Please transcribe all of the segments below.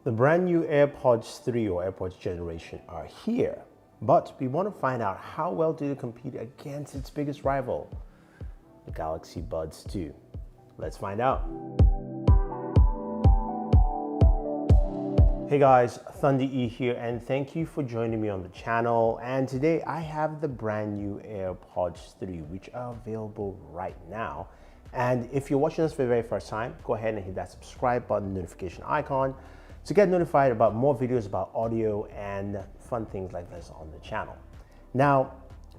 The brand new AirPods 3 or AirPods generation are here, but we want to find out how well do they compete against its biggest rival, the Galaxy Buds 2. Let's find out. Hey guys, Thunder E here, and thank you for joining me on the channel. And today I have the brand new AirPods 3, which are available right now. And if you're watching this for the very first time, go ahead and hit that subscribe button, notification icon, to get notified about more videos about audio and fun things like this on the channel. Now,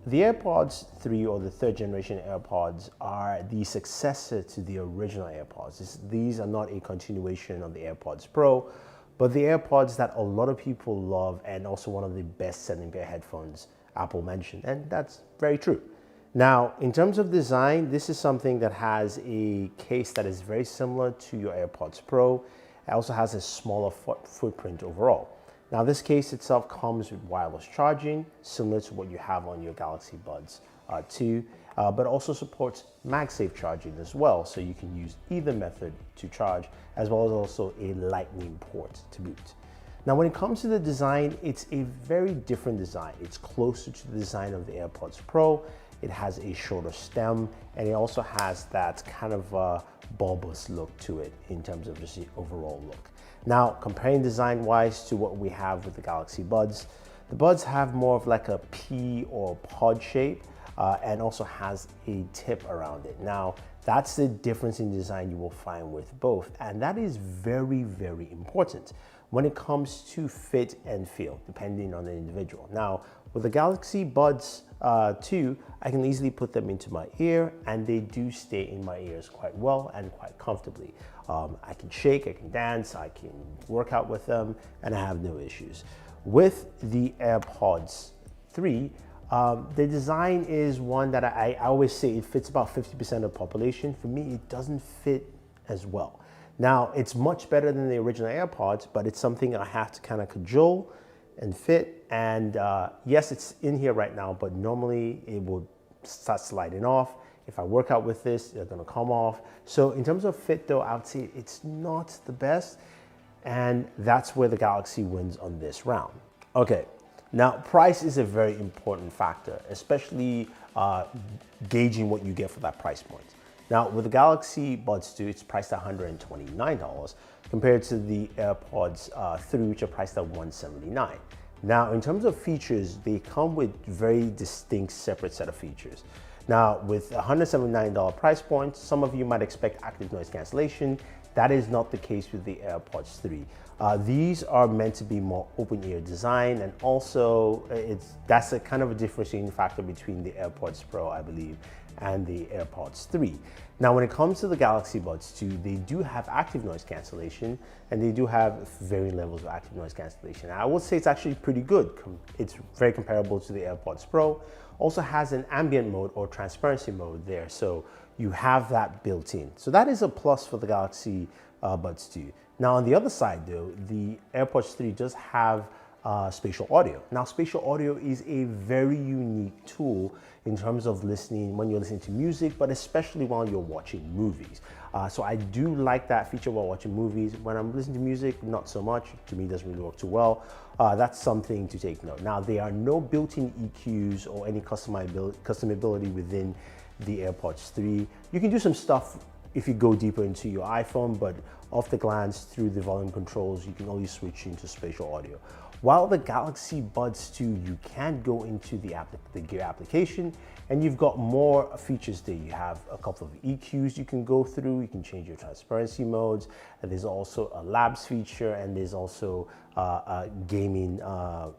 the AirPods 3 or the third generation AirPods are the successor to the original AirPods. These are not a continuation of the AirPods Pro, but the AirPods that a lot of people love and also one of the best selling pair of headphones Apple mentioned, and that's very true. Now, in terms of design, this is something that has a case that is very similar to your AirPods Pro. It also has a smaller footprint overall. Now, this case itself comes with wireless charging, similar to what you have on your Galaxy Buds 2, but also supports MagSafe charging as well, so you can use either method to charge, as well as also a lightning port to boot. Now, when it comes to the design, it's a very different design. It's closer to the design of the AirPods Pro. It has a shorter stem, and it also has that kind of bulbous look to it in terms of just the overall look. Now, comparing design-wise to what we have with the Galaxy Buds, the Buds have more of like a pea or pod shape, and also has a tip around it. Now, that's the difference in design you will find with both, and that is very, very important when it comes to fit and feel, depending on the individual. Now, with the Galaxy Buds 2, I can easily put them into my ear, and they do stay in my ears quite well and quite comfortably. I can shake, I can dance, I can work out with them, and I have no issues. With the AirPods 3, the design is one that I always say it fits about 50% of the population. For me, it doesn't fit as well. Now, it's much better than the original AirPods, but it's something I have to kind of cajole and fit. And yes, it's in here right now, but normally it will start sliding off. If I work out with this, they're gonna come off. So in terms of fit though, I would say it's not the best. And that's where the Galaxy wins on this round. Okay, now price is a very important factor, especially gauging what you get for that price point. Now, with the Galaxy Buds 2, it's priced at $129 compared to the AirPods 3, which are priced at $179. Now, in terms of features, they come with very distinct separate set of features. Now, with a $179 price point, some of you might expect active noise cancellation. That is not the case with the AirPods 3. These are meant to be more open ear design, and also that's a kind of a differentiating factor between the AirPods Pro, I believe, and the AirPods 3. Now, when it comes to the Galaxy Buds 2, they do have active noise cancellation, and they do have varying levels of active noise cancellation. I would say it's actually pretty good. It's very comparable to the AirPods Pro. Also has an ambient mode or transparency mode there, so you have that built in. So that is a plus for the Galaxy Buds 2. Now, on the other side though, the AirPods 3 does have spatial audio. Now, spatial audio is a very unique tool in terms of listening when you're listening to music, but especially while you're watching movies. So I do like that feature while watching movies. When I'm listening to music, not so much. To me, it doesn't really work too well. That's something to take note. Now, there are no built-in EQs or any customability within the AirPods 3. You can do some stuff if you go deeper into your iPhone, but off the glance through the volume controls, you can only switch into spatial audio. While the Galaxy Buds 2, you can go into the gear application, and you've got more features there. You have a couple of EQs you can go through. You can change your transparency modes. And there's also a labs feature, and there's also gaming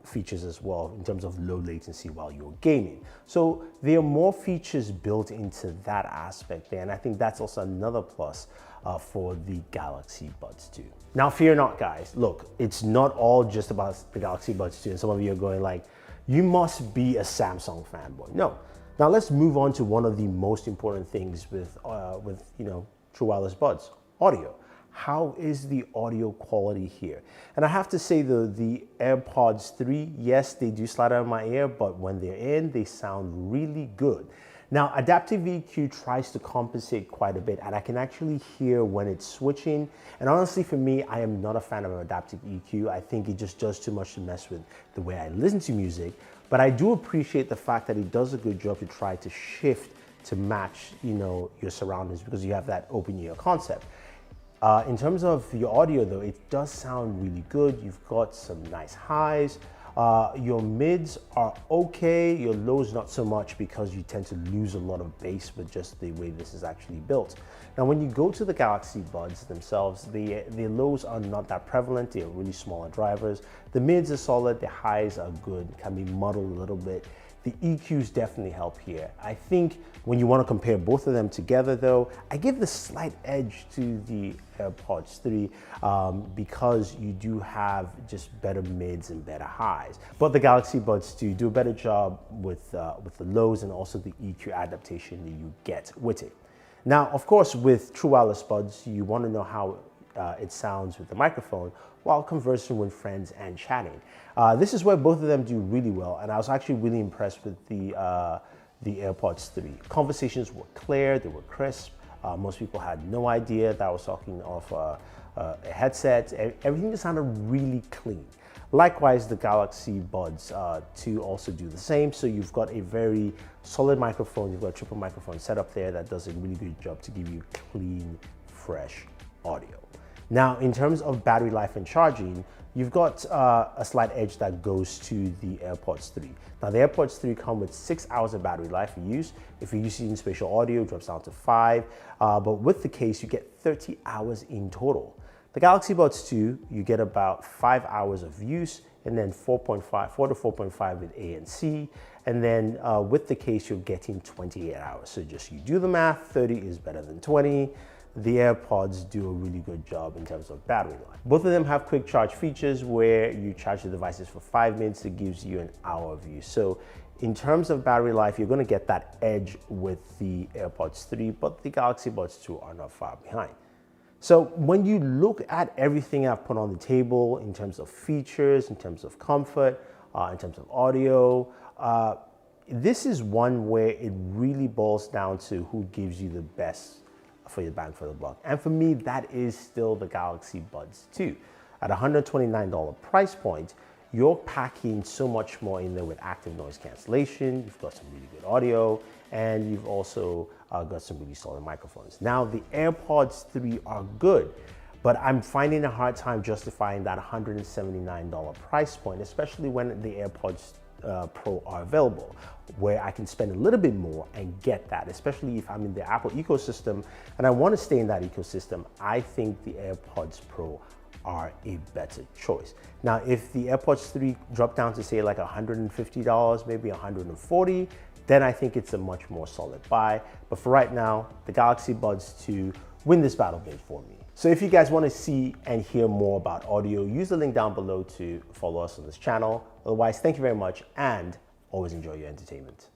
features as well in terms of low latency while you're gaming. So there are more features built into that aspect there, and I think that's also another plus for the Galaxy Buds 2. Now, fear not, guys. Look, it's not all just about the Galaxy Buds 2, and some of you are going like, you must be a Samsung fanboy. No. Now let's move on to one of the most important things with true wireless buds: audio. How is the audio quality here? And I have to say the AirPods 3, yes, they do slide out of my ear, but when they're in, they sound really good. Now, adaptive EQ tries to compensate quite a bit, and I can actually hear when it's switching. And honestly, for me, I am not a fan of adaptive EQ. I think it just does too much to mess with the way I listen to music. But I do appreciate the fact that it does a good job to try to shift to match, your surroundings, because you have that open ear concept. In terms of your audio though, it does sound really good. You've got some nice highs. Your mids are okay, your lows not so much, because you tend to lose a lot of bass with just the way this is actually built. Now, when you go to the Galaxy Buds themselves, the lows are not that prevalent. They're really smaller drivers. The mids are solid, the highs are good, can be muddled a little bit. The EQs definitely help here. I think when you want to compare both of them together though, I give the slight edge to the AirPods 3 because you do have just better mids and better highs. But the Galaxy Buds 2 do a better job with the lows and also the EQ adaptation that you get with it. Now, of course, with true wireless buds, you want to know how it sounds with the microphone while conversing with friends and chatting. This is where both of them do really well, and I was actually really impressed with the AirPods 3. Conversations were clear, they were crisp. Most people had no idea that I was talking off a headset. Everything just sounded really clean. Likewise, the Galaxy Buds 2 also do the same. So you've got a very solid microphone, you've got a triple microphone set up there that does a really good job to give you clean, fresh audio. Now, in terms of battery life and charging, you've got a slight edge that goes to the AirPods 3. Now, the AirPods 3 come with 6 hours of battery life for use. If you're using spatial audio, it drops down to 5. But with the case, you get 30 hours in total. The Galaxy Buds 2, you get about 5 hours of use, and then 4 to 4.5 with ANC. And then with the case, you're getting 28 hours. So just you do the math, 30 is better than 20. The AirPods do a really good job in terms of battery life. Both of them have quick charge features where you charge the devices for 5 minutes. It gives you an hour of use. So in terms of battery life, you're going to get that edge with the AirPods 3, but the Galaxy Buds 2 are not far behind. So when you look at everything I've put on the table in terms of features, in terms of comfort, in terms of audio, this is one where it really boils down to who gives you the best for your bang for the buck. And for me, that is still the Galaxy Buds 2. At $129 price point, you're packing so much more in there with active noise cancellation. You've got some really good audio, and you've also got some really solid microphones. Now, the AirPods 3 are good, but I'm finding a hard time justifying that $179 price point, especially when the AirPods Pro are available, where I can spend a little bit more and get that, especially if I'm in the Apple ecosystem and I want to stay in that ecosystem. I think the AirPods Pro are a better choice. Now, if the AirPods 3 drop down to say like $150, maybe $140, then I think it's a much more solid buy. But for right now, the Galaxy Buds 2 win this battle bid for me. So if you guys want to see and hear more about audio, use the link down below to follow us on this channel. Otherwise, thank you very much and always enjoy your entertainment.